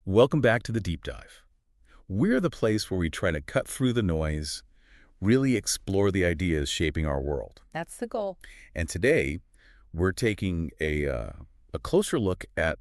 Welcome back to the Deep Dive. We're the place where we try to cut through the noise, really explore the ideas shaping our world. That's the goal. And today, we're taking a closer look at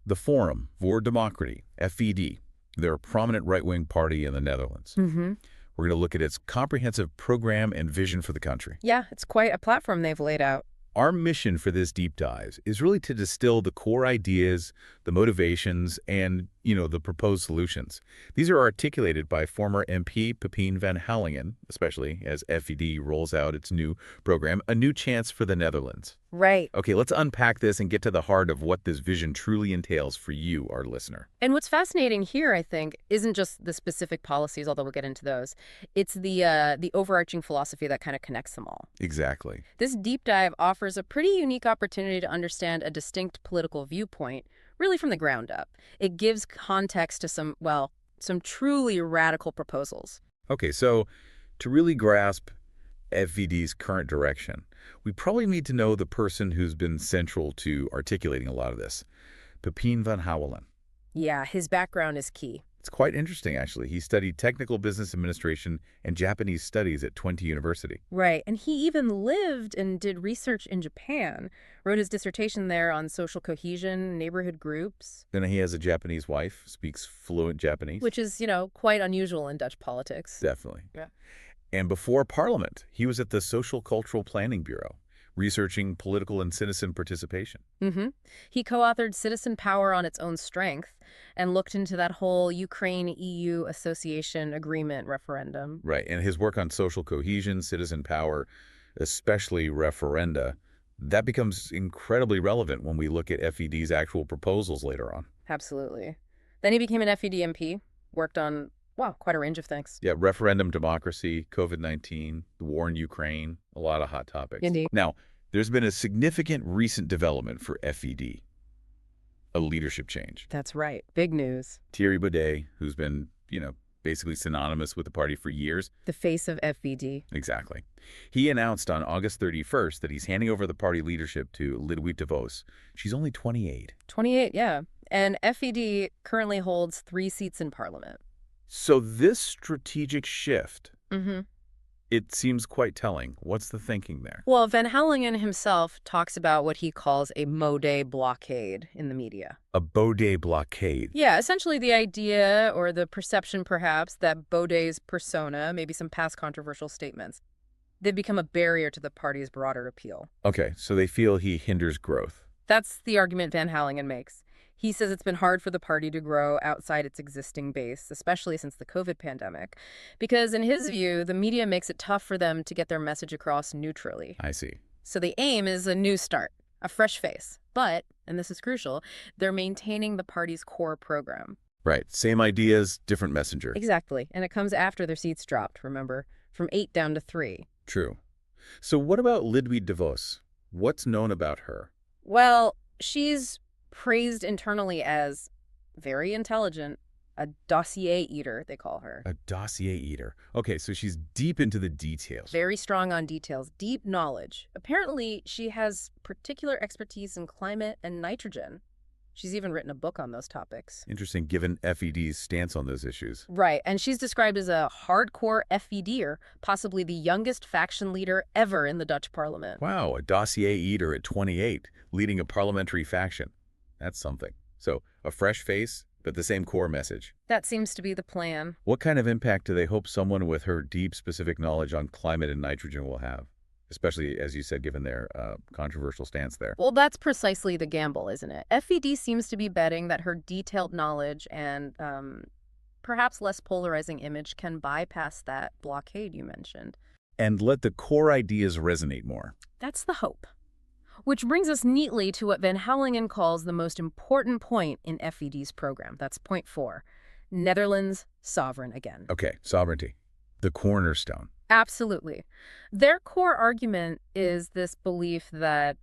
the Forum voor Democratie, FVD. They're a prominent right-wing party in the Netherlands. Mm-hmm. We're going to look at its comprehensive program and vision for the country. Yeah, it's quite a platform they've laid out. Our mission for this deep dive is really to distill the core ideas, the motivations, and, the proposed solutions. These are articulated by former MP Pepijn van Hallingen, especially as FVD rolls out its new program, A New Chance for the Netherlands. Right. Okay, let's unpack this and get to the heart of what this vision truly entails for you, our listener. And what's fascinating here, I think, isn't just the specific policies, although we'll get into those. It's the overarching philosophy that kind of connects them all. Exactly. This deep dive offers a pretty unique opportunity to understand a distinct political viewpoint, really from the ground up. It gives context to some truly radical proposals. Okay, so to really grasp FVD's current direction, we probably need to know the person who's been central to articulating a lot of this, Pepijn van Houwelingen. Yeah, his background is key. It's quite interesting, actually. He studied technical business administration and Japanese studies at Twente University. Right, and he even lived and did research in Japan, wrote his dissertation there on social cohesion, neighborhood groups. Then he has a Japanese wife, speaks fluent Japanese. Which is, quite unusual in Dutch politics. Definitely. Yeah. And before Parliament, he was at the Social Cultural Planning Bureau, researching political and citizen participation. Mm-hmm. He co-authored Citizen Power on Its Own Strength and looked into that whole Ukraine-EU association agreement referendum. Right, and his work on social cohesion, citizen power, especially referenda, that becomes incredibly relevant when we look at FED's actual proposals later on. Absolutely. Then he became an FED MP, worked on quite a range of things. Yeah, referendum democracy, COVID-19, the war in Ukraine, a lot of hot topics. Indeed. Now, there's been a significant recent development for FED, a leadership change. That's right. Big news. Thierry Baudet, who's been, basically synonymous with the party for years. The face of FVD. Exactly. He announced on August 31st that he's handing over the party leadership to Lidwi DeVos. She's only 28. 28, yeah. And FVD currently holds 3 seats in parliament. So this strategic shift, Mm-hmm. it seems quite telling. What's the thinking there? Well, Van Hallingen himself talks about what he calls a Baudet blockade in the media. A Baudet blockade. Yeah, essentially the idea or the perception, perhaps, that Baudet's persona, maybe some past controversial statements, they've become a barrier to the party's broader appeal. Okay, so they feel he hinders growth. That's the argument Van Hallingen makes. He says it's been hard for the party to grow outside its existing base, especially since the COVID pandemic, because in his view, the media makes it tough for them to get their message across neutrally. I see. So the aim is a new start, a fresh face. But, and this is crucial, they're maintaining the party's core program. Right. Same ideas, different messenger. Exactly. And it comes after their seats dropped, remember, from 8 down to 3. True. So what about Lidwi DeVos? What's known about her? Well, she's praised internally as very intelligent, a dossier eater, they call her. A dossier eater. Okay, so she's deep into the details. Very strong on details, deep knowledge. Apparently, she has particular expertise in climate and nitrogen. She's even written a book on those topics. Interesting, given FED's stance on those issues. Right, and she's described as a hardcore FEDer, possibly the youngest faction leader ever in the Dutch parliament. Wow, a dossier eater at 28, leading a parliamentary faction. That's something. So, a fresh face, but the same core message. That seems to be the plan. What kind of impact do they hope someone with her deep, specific knowledge on climate and nitrogen will have? Especially, as you said, given their controversial stance there. Well, that's precisely the gamble, isn't it? FED seems to be betting that her detailed knowledge and perhaps less polarizing image can bypass that blockade you mentioned. And let the core ideas resonate more. That's the hope. Which brings us neatly to what Van Hallingen calls the most important point in FED's program. That's point 4. Netherlands sovereign again. Okay, sovereignty. The cornerstone. Absolutely. Their core argument is this belief that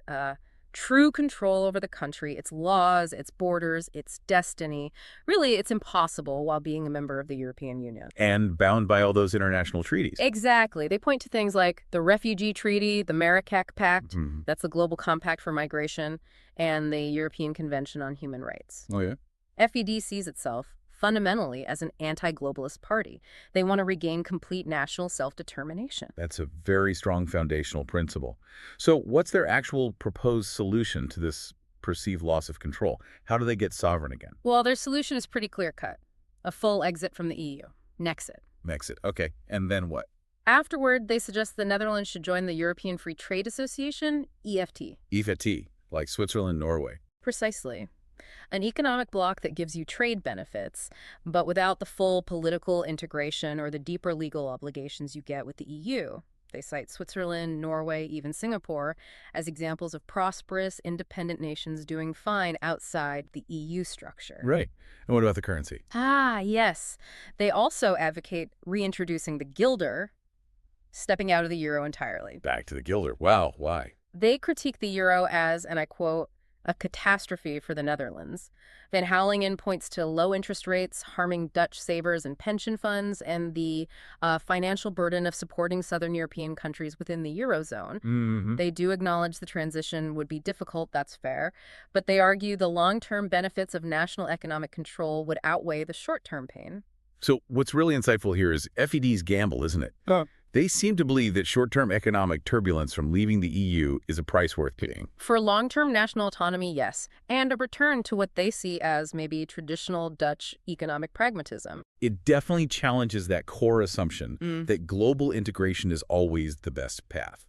true control over the country, its laws, its borders, its destiny, really it's impossible while being a member of the European Union. And bound by all those international treaties. Exactly. They point to things like the Refugee Treaty, the Marrakech Pact, that's the Global Compact for Migration, and the European Convention on Human Rights. Oh, yeah? FED sees itself fundamentally as an anti-globalist party. They want to regain complete national self-determination. That's a very strong foundational principle. So what's their actual proposed solution to this perceived loss of control? How do they get sovereign again? Well, their solution is pretty clear-cut. A full exit from the EU. Nexit. Nexit. Okay. And then what? Afterward, they suggest the Netherlands should join the European Free Trade Association, EFT. EFT, like Switzerland, Norway. Precisely. An economic bloc that gives you trade benefits, but without the full political integration or the deeper legal obligations you get with the EU. They cite Switzerland, Norway, even Singapore as examples of prosperous, independent nations doing fine outside the EU structure. Right. And what about the currency? Ah, yes. They also advocate reintroducing the guilder, stepping out of the euro entirely. Back to the guilder. Wow. Why? They critique the euro as, and I quote, a catastrophe for the Netherlands. Van Houwelingen points to low interest rates harming Dutch savers and pension funds and the financial burden of supporting Southern European countries within the Eurozone. Mm-hmm. They do acknowledge the transition would be difficult, that's fair, but they argue the long-term benefits of national economic control would outweigh the short-term pain. So what's really insightful here is FED's gamble, isn't it? They seem to believe that short-term economic turbulence from leaving the EU is a price worth paying. For long-term national autonomy, yes, and a return to what they see as maybe traditional Dutch economic pragmatism. It definitely challenges that core assumption that global integration is always the best path.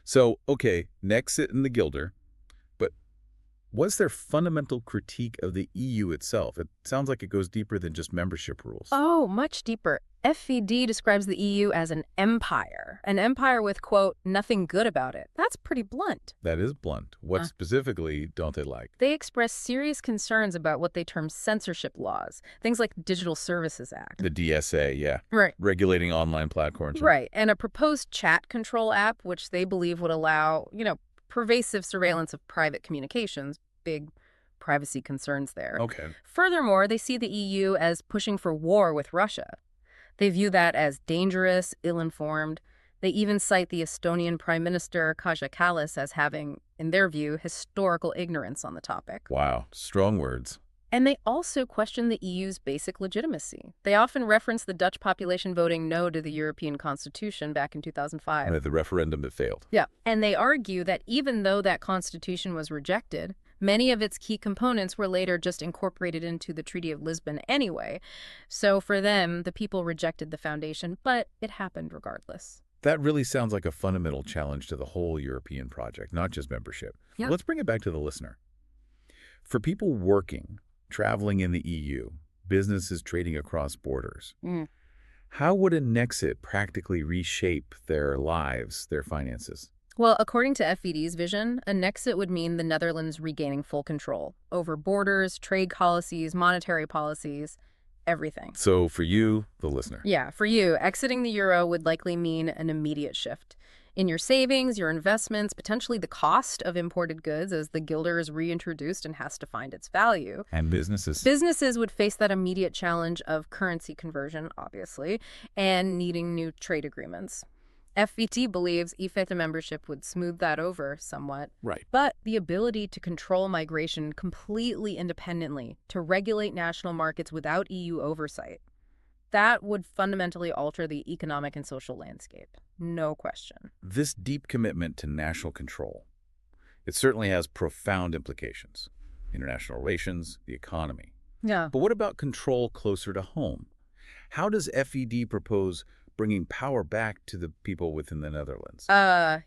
So, okay, Nexit and the guilder, but what's their fundamental critique of the EU itself? It sounds like it goes deeper than just membership rules. Oh, much deeper. FED describes the EU as an empire with, quote, nothing good about it. That's pretty blunt. That is blunt. What specifically don't they like? They express serious concerns about what they term censorship laws, things like the Digital Services Act. The DSA, yeah. Right. Regulating online platforms. Right, and a proposed chat control app, which they believe would allow, pervasive surveillance of private communications, big privacy concerns there. Okay. Furthermore, they see the EU as pushing for war with Russia. They view that as dangerous, ill-informed. They even cite the Estonian Prime Minister Kaja Kallas as having, in their view, historical ignorance on the topic. Wow, strong words. And they also question the EU's basic legitimacy. They often reference the Dutch population voting no to the European Constitution back in 2005. The referendum that failed. Yeah. And they argue that even though that constitution was rejected, many of its key components were later just incorporated into the Treaty of Lisbon anyway. So for them, the people rejected the foundation, but it happened regardless. That really sounds like a fundamental challenge to the whole European project, not just membership. Yeah. Let's bring it back to the listener. For people working, traveling in the EU, businesses trading across borders, how would a Nexit practically reshape their lives, their finances? Well, according to FED's vision, a Nexit would mean the Netherlands regaining full control over borders, trade policies, monetary policies, everything. So for you, the listener. Yeah, for you, exiting the euro would likely mean an immediate shift in your savings, your investments, potentially the cost of imported goods as the guilder is reintroduced and has to find its value. And businesses. Businesses would face that immediate challenge of currency conversion, obviously, and needing new trade agreements. FET believes EFTA membership would smooth that over somewhat. Right. But the ability to control migration completely independently, to regulate national markets without EU oversight, that would fundamentally alter the economic and social landscape. No question. This deep commitment to national control, it certainly has profound implications. International relations, the economy. Yeah. But what about control closer to home? How does FED propose bringing power back to the people within the Netherlands?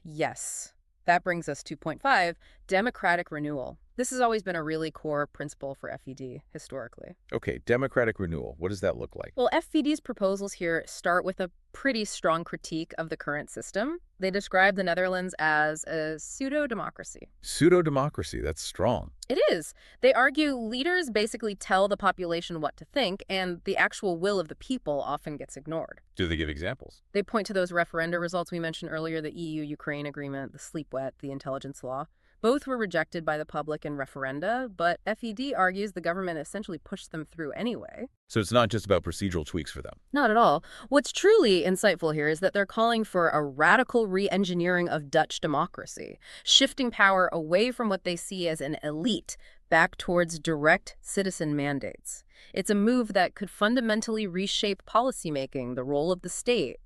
Yes. That brings us to point 5, democratic renewal. This has always been a really core principle for FED historically. Okay, democratic renewal. What does that look like? Well, FED's proposals here start with a pretty strong critique of the current system. They describe the Netherlands as a pseudo-democracy. Pseudo-democracy, that's strong. It is. They argue leaders basically tell the population what to think, and the actual will of the people often gets ignored. Do they give examples? They point to those referenda results we mentioned earlier, the EU-Ukraine agreement, the sleep wet, the intelligence law. Both were rejected by the public in referenda, but FED argues the government essentially pushed them through anyway. So it's not just about procedural tweaks for them. Not at all. What's truly insightful here is that they're calling for a radical re-engineering of Dutch democracy, shifting power away from what they see as an elite back towards direct citizen mandates. It's a move that could fundamentally reshape policymaking, the role of the state,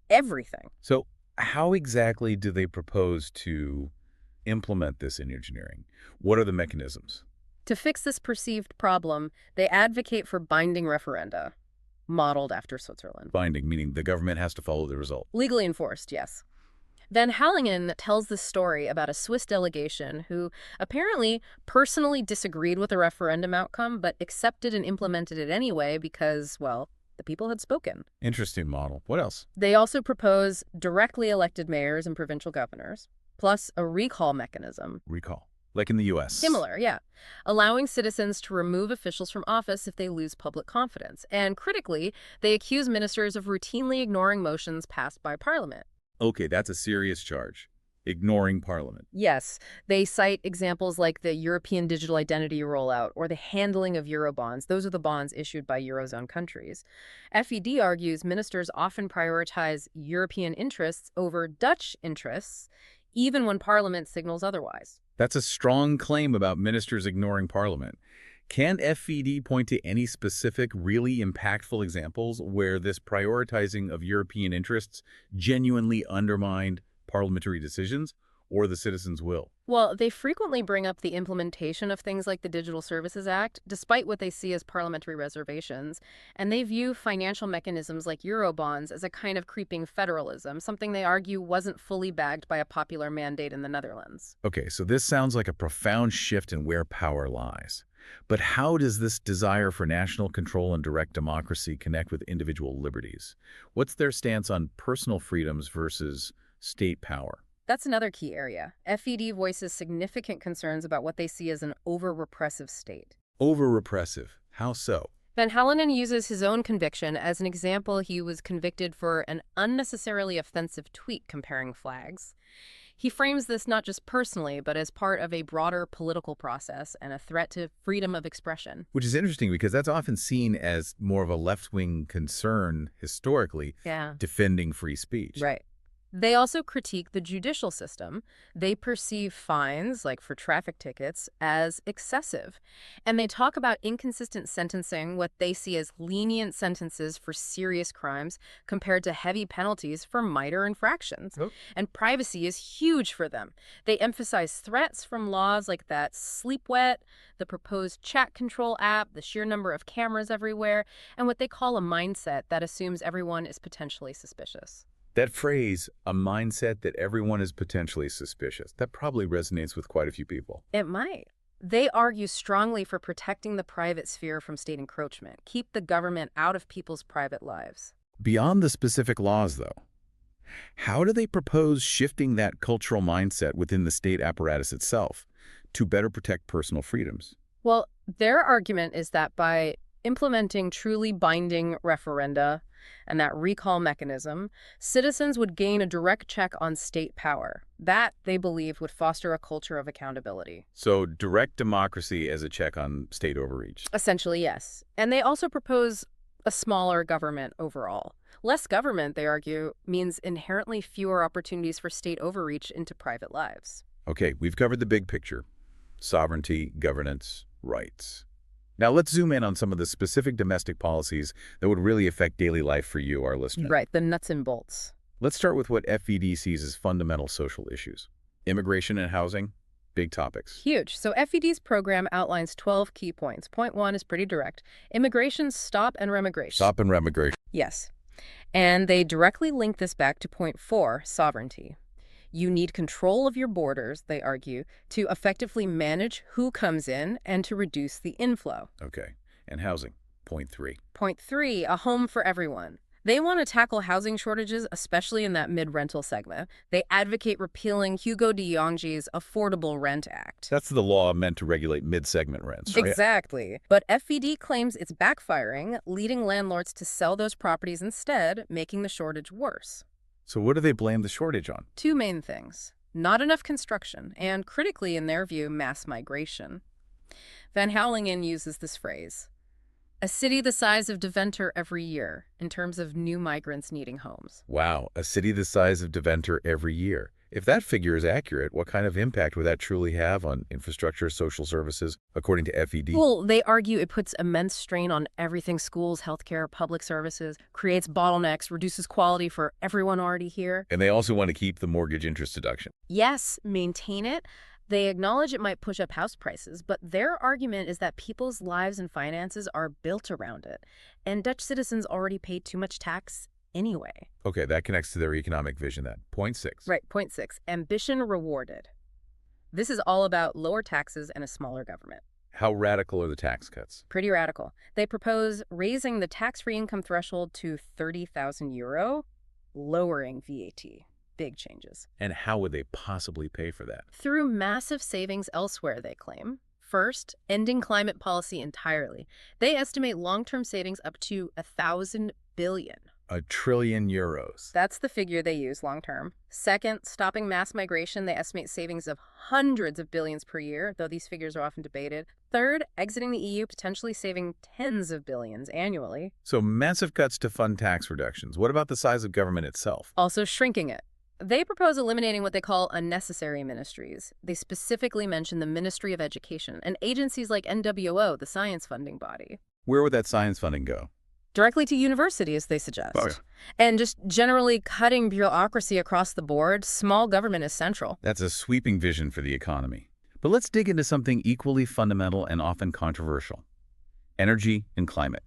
everything. So how exactly do they propose to implement this in engineering? What are the mechanisms? To fix this perceived problem, they advocate for binding referenda, modeled after Switzerland. Binding, meaning the government has to follow the result. Legally enforced, yes. Van Hallingen tells this story about a Swiss delegation who apparently personally disagreed with the referendum outcome, but accepted and implemented it anyway because, well, the people had spoken. Interesting model. What else? They also propose directly elected mayors and provincial governors, plus a recall mechanism. Recall. Like in the U.S. Similar, yeah. Allowing citizens to remove officials from office if they lose public confidence. And critically, they accuse ministers of routinely ignoring motions passed by Parliament. Okay, that's a serious charge. Ignoring Parliament. Yes, they cite examples like the European digital identity rollout or the handling of Eurobonds. Those are the bonds issued by Eurozone countries. FED argues ministers often prioritize European interests over Dutch interests, even when Parliament signals otherwise. That's a strong claim about ministers ignoring Parliament. Can FED point to any specific, really impactful examples where this prioritizing of European interests genuinely undermined parliamentary decisions or the citizens' will? Well, they frequently bring up the implementation of things like the Digital Services Act, despite what they see as parliamentary reservations, and they view financial mechanisms like Eurobonds as a kind of creeping federalism, something they argue wasn't fully backed by a popular mandate in the Netherlands. Okay, so this sounds like a profound shift in where power lies. But how does this desire for national control and direct democracy connect with individual liberties? What's their stance on personal freedoms versus state power? That's another key area. FED voices significant concerns about what they see as an over-repressive state. Over-repressive. How so? Van Hallingen uses his own conviction as an example. He was convicted for an unnecessarily offensive tweet comparing flags. He frames this not just personally, but as part of a broader political process and a threat to freedom of expression. Which is interesting because that's often seen as more of a left-wing concern historically, defending free speech. Right. They also critique the judicial system. They perceive fines, like for traffic tickets, as excessive. And they talk about inconsistent sentencing, what they see as lenient sentences for serious crimes compared to heavy penalties for minor infractions. Oh. And privacy is huge for them. They emphasize threats from laws like that sleep-wet, the proposed chat control app, the sheer number of cameras everywhere, and what they call a mindset that assumes everyone is potentially suspicious. That phrase, a mindset that everyone is potentially suspicious, that probably resonates with quite a few people. It might. They argue strongly for protecting the private sphere from state encroachment, keep the government out of people's private lives. Beyond the specific laws, though, how do they propose shifting that cultural mindset within the state apparatus itself to better protect personal freedoms? Well, their argument is that by implementing truly binding referenda and that recall mechanism, citizens would gain a direct check on state power. That, they believe, would foster a culture of accountability. So direct democracy as a check on state overreach. Essentially, yes. And they also propose a smaller government overall. Less government, they argue, means inherently fewer opportunities for state overreach into private lives. Okay, we've covered the big picture. Sovereignty, governance, rights. Now let's zoom in on some of the specific domestic policies that would really affect daily life for you, our listener. Right, the nuts and bolts. Let's start with what FED sees as fundamental social issues. Immigration and housing, big topics. Huge. So FED's program outlines 12 key points. Point 1 is pretty direct. Immigration stop and remigration. Stop and remigration. Yes. And they directly link this back to point 4, sovereignty. You need control of your borders, they argue, to effectively manage who comes in and to reduce the inflow. Okay. And housing, point 3. Point 3, a home for everyone. They want to tackle housing shortages, especially in that mid-rental segment. They advocate repealing Hugo de Jonge's Affordable Rent Act. That's the law meant to regulate mid-segment rents, right? Exactly. But FED claims it's backfiring, leading landlords to sell those properties instead, making the shortage worse. So what do they blame the shortage on? 2 main things. Not enough construction, and critically, in their view, mass migration. Van Houwelingen uses this phrase, a city the size of Deventer every year, in terms of new migrants needing homes. Wow, a city the size of Deventer every year. If that figure is accurate, what kind of impact would that truly have on infrastructure, social services, according to FED? Well, they argue it puts immense strain on everything: schools, healthcare, public services, creates bottlenecks, reduces quality for everyone already here. And they also want to keep the mortgage interest deduction. Yes, maintain it. They acknowledge it might push up house prices, but their argument is that people's lives and finances are built around it, and Dutch citizens already pay too much tax anyway. Okay, that connects to their economic vision then. Point 6. Right, point 6, ambition rewarded. This is all about lower taxes and a smaller government. How radical are the tax cuts? Pretty radical. They propose raising the tax-free income threshold to €30,000, lowering VAT. Big changes. And how would they possibly pay for that? Through massive savings elsewhere, they claim. First, ending climate policy entirely. They estimate long-term savings up to €1,000 billion. €1 trillion. That's the figure they use long-term. Second, stopping mass migration. They estimate savings of hundreds of billions per year, though these figures are often debated. Third, exiting the EU, potentially saving tens of billions annually. So massive cuts to fund tax reductions. What about the size of government itself? Also shrinking it. They propose eliminating what they call unnecessary ministries. They specifically mention the Ministry of Education and agencies like NWO, the science funding body. Where would that science funding go? Directly to universities, they suggest. Oh, yeah. And just generally cutting bureaucracy across the board. Small government is central. That's a sweeping vision for the economy. But let's dig into something equally fundamental and often controversial. Energy and climate.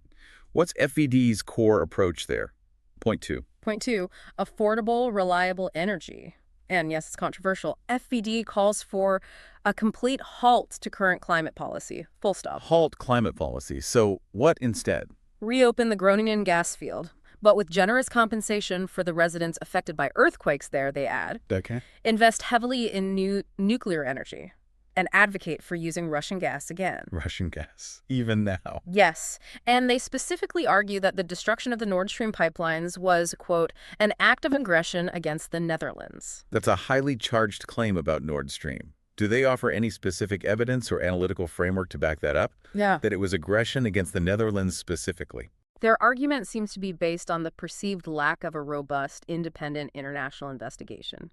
What's FED's core approach there? Point 2. Point 2, affordable, reliable energy. And yes, it's controversial. FED calls for a complete halt to current climate policy. Full stop. Halt climate policy. So what instead? Reopen the Groningen gas field, but with generous compensation for the residents affected by earthquakes there, they add. Okay. Invest heavily in new nuclear energy and advocate for using Russian gas again. Russian gas. Even now. Yes, and they specifically argue that the destruction of the Nord Stream pipelines was, quote, an act of aggression against the Netherlands. That's a highly charged claim about Nord Stream. Do they offer any specific evidence or analytical framework to back that up? Yeah. That it was aggression against the Netherlands specifically? Their argument seems to be based on the perceived lack of a robust, independent international investigation.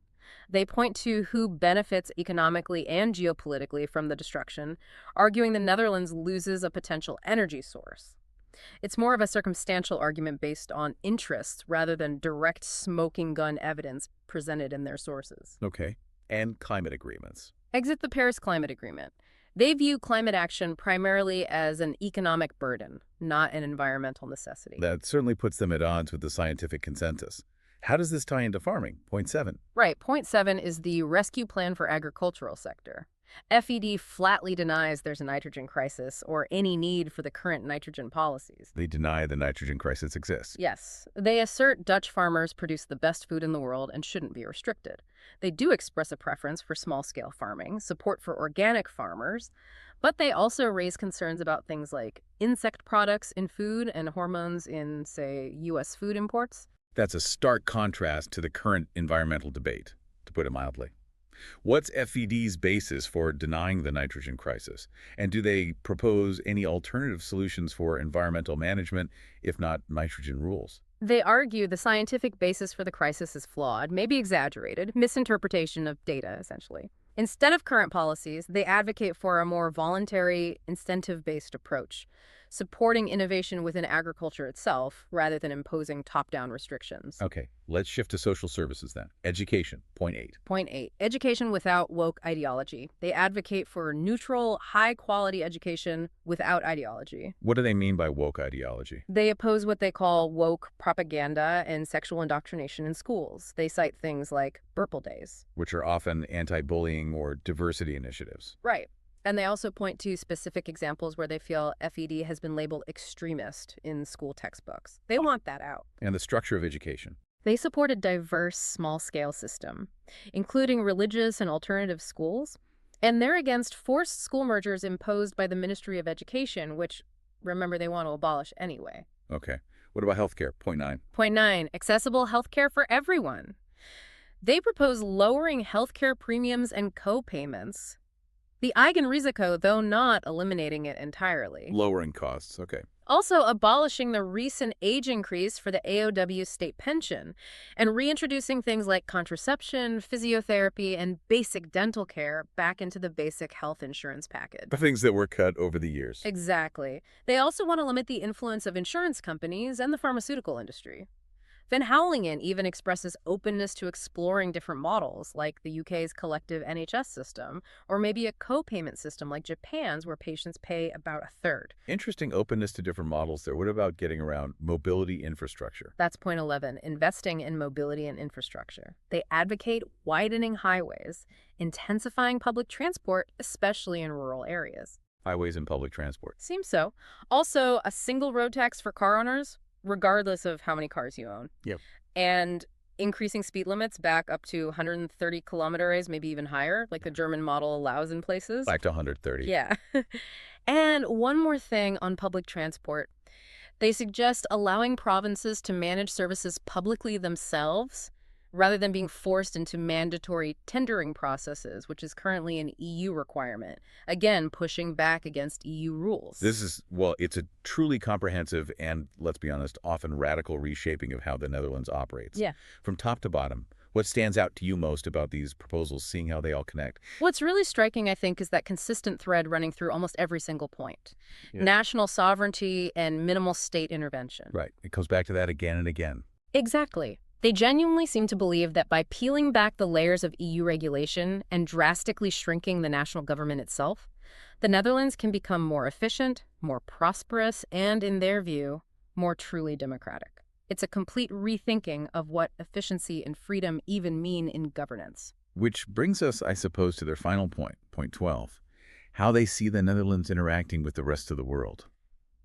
They point to who benefits economically and geopolitically from the destruction, arguing the Netherlands loses a potential energy source. It's more of a circumstantial argument based on interests rather than direct smoking gun evidence presented in their sources. Okay. And climate agreements. Exit the Paris Climate Agreement. They view climate action primarily as an economic burden, not an environmental necessity. That certainly puts them at odds with the scientific consensus. How does this tie into farming? Point 7. Right. Point 7 is the rescue plan for agricultural sector. FED flatly denies there's a nitrogen crisis or any need for the current nitrogen policies. They deny the nitrogen crisis exists. Yes. They assert Dutch farmers produce the best food in the world and shouldn't be restricted. They do express a preference for small-scale farming, support for organic farmers, but they also raise concerns about things like insect products in food and hormones in, say, U.S. food imports. That's a stark contrast to the current environmental debate, to put it mildly. What's FED's basis for denying the nitrogen crisis? And do they propose any alternative solutions for environmental management, if not nitrogen rules? They argue the scientific basis for the crisis is flawed, maybe exaggerated, misinterpretation of data, essentially. Instead of current policies, they advocate for a more voluntary, incentive-based approach, supporting innovation within agriculture itself rather than imposing top-down restrictions. Okay, let's shift to social services then. Education, point 8. Point 8, education without woke ideology. They advocate for neutral, high-quality education without ideology. What do they mean by woke ideology? They oppose what they call woke propaganda and sexual indoctrination in schools. They cite things like Burple Days, Which are often anti-bullying or diversity initiatives. right. And they also point to specific examples where they feel FED has been labeled extremist in school textbooks. They want that out. And the structure of education. They support a diverse, small-scale system, including religious and alternative schools, and they're against forced school mergers imposed by the Ministry of Education, which, remember, they want to abolish anyway. Okay. What about healthcare? Point 9. Point 9, accessible healthcare for everyone. They propose lowering healthcare premiums and co-payments. The Eigenrisiko, though not eliminating it entirely. Lowering costs. Okay. Also, abolishing the recent age increase for the AOW state pension and reintroducing things like contraception, physiotherapy, and basic dental care back into the basic health insurance package. The things that were cut over the years. Exactly. They also want to limit the influence of insurance companies and the pharmaceutical industry. Van Houwelingen even expresses openness to exploring different models, like the UK's collective NHS system, or maybe a co-payment system like Japan's, where patients pay about a third. Interesting openness to different models there. What about getting around mobility infrastructure? That's point 11, investing in mobility and infrastructure. They advocate widening highways, intensifying public transport, especially in rural areas. Highways and public transport. Seems so. Also, a single road tax for car owners, regardless of how many cars you own. Yep. And increasing speed limits back up to 130 kilometers, maybe even higher, like the German model allows in places. Back to 130. Yeah. And one more thing on public transport. They suggest allowing provinces to manage services publicly themselves rather than being forced into mandatory tendering processes, which is currently an EU requirement. Again, pushing back against EU rules. This is, well, it's a truly comprehensive and, let's be honest, often radical reshaping of how the Netherlands operates. Yeah. From top to bottom, what stands out to you most about these proposals, seeing how they all connect? What's really striking, I think, is that consistent thread running through almost every single point. Yeah. National sovereignty and minimal state intervention. Right. It comes back to that again and again. Exactly. They genuinely seem to believe that by peeling back the layers of EU regulation and drastically shrinking the national government itself, the Netherlands can become more efficient, more prosperous, and, in their view, more truly democratic. It's a complete rethinking of what efficiency and freedom even mean in governance. Which brings us, I suppose, to their final point, point 12, how they see the Netherlands interacting with the rest of the world.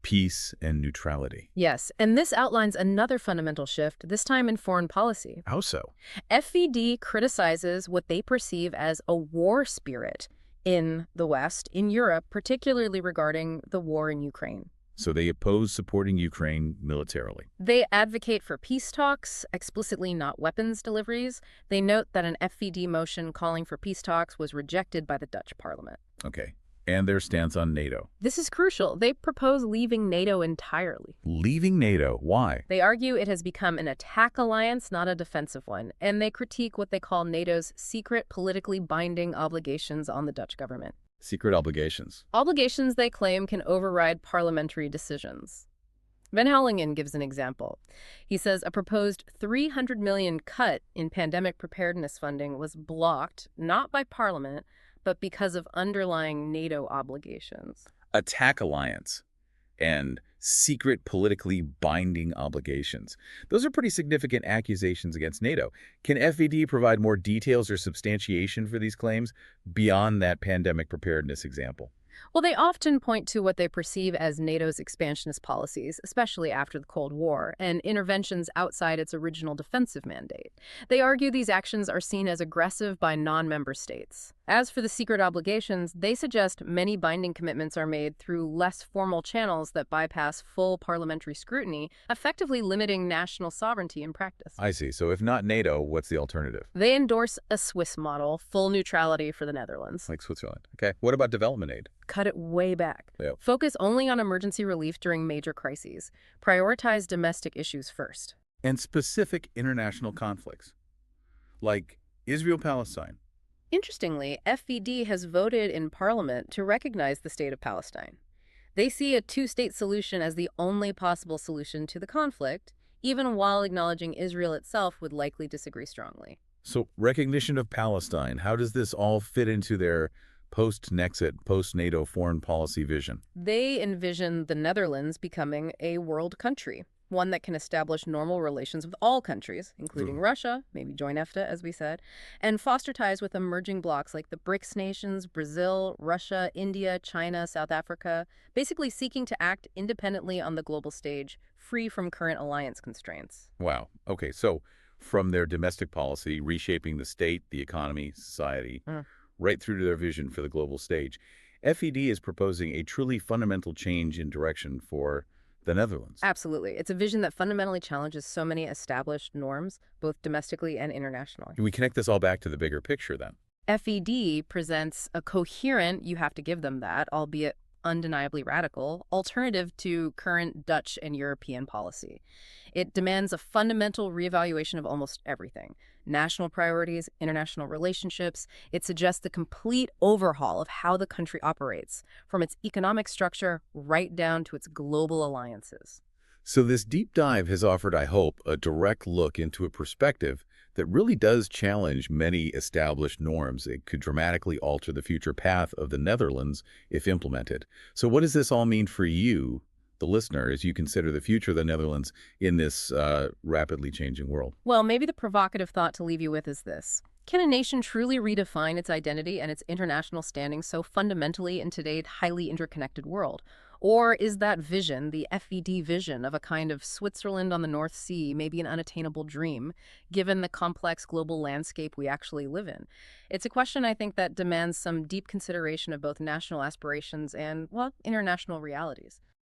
Peace and neutrality. Yes, and this outlines another fundamental shift, this time in foreign policy. How so? FVD criticizes what they perceive as a war spirit in the West, in Europe, particularly regarding the war in Ukraine. So they oppose supporting Ukraine militarily. They advocate for peace talks, explicitly not weapons deliveries. They note that an FVD motion calling for peace talks was rejected by the Dutch parliament. Okay. And their stance on NATO. This is crucial. They propose leaving NATO entirely. Leaving NATO? Why? They argue it has become an attack alliance, not a defensive one, and they critique what they call NATO's secret politically binding obligations on the Dutch government. Secret obligations. Obligations they claim can override parliamentary decisions. Van Houwelingen gives an example. He says a proposed $300 million cut in pandemic preparedness funding was blocked, not by Parliament, but because of underlying NATO obligations. Attack alliance and secret politically binding obligations. Those are pretty significant accusations against NATO. Can FVD provide more details or substantiation for these claims beyond that pandemic preparedness example? Well, they often point to what they perceive as NATO's expansionist policies, especially after the Cold War, and interventions outside its original defensive mandate. They argue these actions are seen as aggressive by non-member states. As for the secret obligations, they suggest many binding commitments are made through less formal channels that bypass full parliamentary scrutiny, effectively limiting national sovereignty in practice. I see. So if not NATO, what's the alternative? They endorse a Swiss model, full neutrality for the Netherlands. Like Switzerland. Okay. What about development aid? Cut it way back. Yep. Focus only on emergency relief during major crises. Prioritize domestic issues first. And specific international conflicts, like Israel-Palestine. Interestingly, FVD has voted in Parliament to recognize the state of Palestine. They see a two-state solution as the only possible solution to the conflict, even while acknowledging Israel itself would likely disagree strongly. So recognition of Palestine, how does this all fit into their post-Nexit, post-NATO foreign policy vision? They envision the Netherlands becoming a world country, one that can establish normal relations with all countries, including Russia, maybe join EFTA, as we said, and foster ties with emerging blocs like the BRICS nations, Brazil, Russia, India, China, South Africa, basically seeking to act independently on the global stage, free from current alliance constraints. Wow. Okay, so from their domestic policy, reshaping the state, the economy, society, right through to their vision for the global stage, FED is proposing a truly fundamental change in direction for the Netherlands. Absolutely. It's a vision that fundamentally challenges so many established norms, both domestically and internationally. Can we connect this all back to the bigger picture then? FED presents a coherent, you have to give them that, albeit undeniably radical alternative to current Dutch and European policy. It demands a fundamental reevaluation of almost everything: national priorities, international relationships. It suggests a complete overhaul of how the country operates, from its economic structure right down to its global alliances. So this deep dive has offered, I hope, a direct look into a perspective that really does challenge many established norms. It could dramatically alter the future path of the Netherlands if implemented. So what does this all mean for you, the listener, as you consider the future of the Netherlands in this rapidly changing world? Well, maybe the provocative thought to leave you with is this. Can a nation truly redefine its identity and its international standing so fundamentally in today's highly interconnected world? Or is that vision, the FED vision of a kind of Switzerland on the North Sea, maybe an unattainable dream, given the complex global landscape we actually live in? It's a question, I think, that demands some deep consideration of both national aspirations and, well, international realities.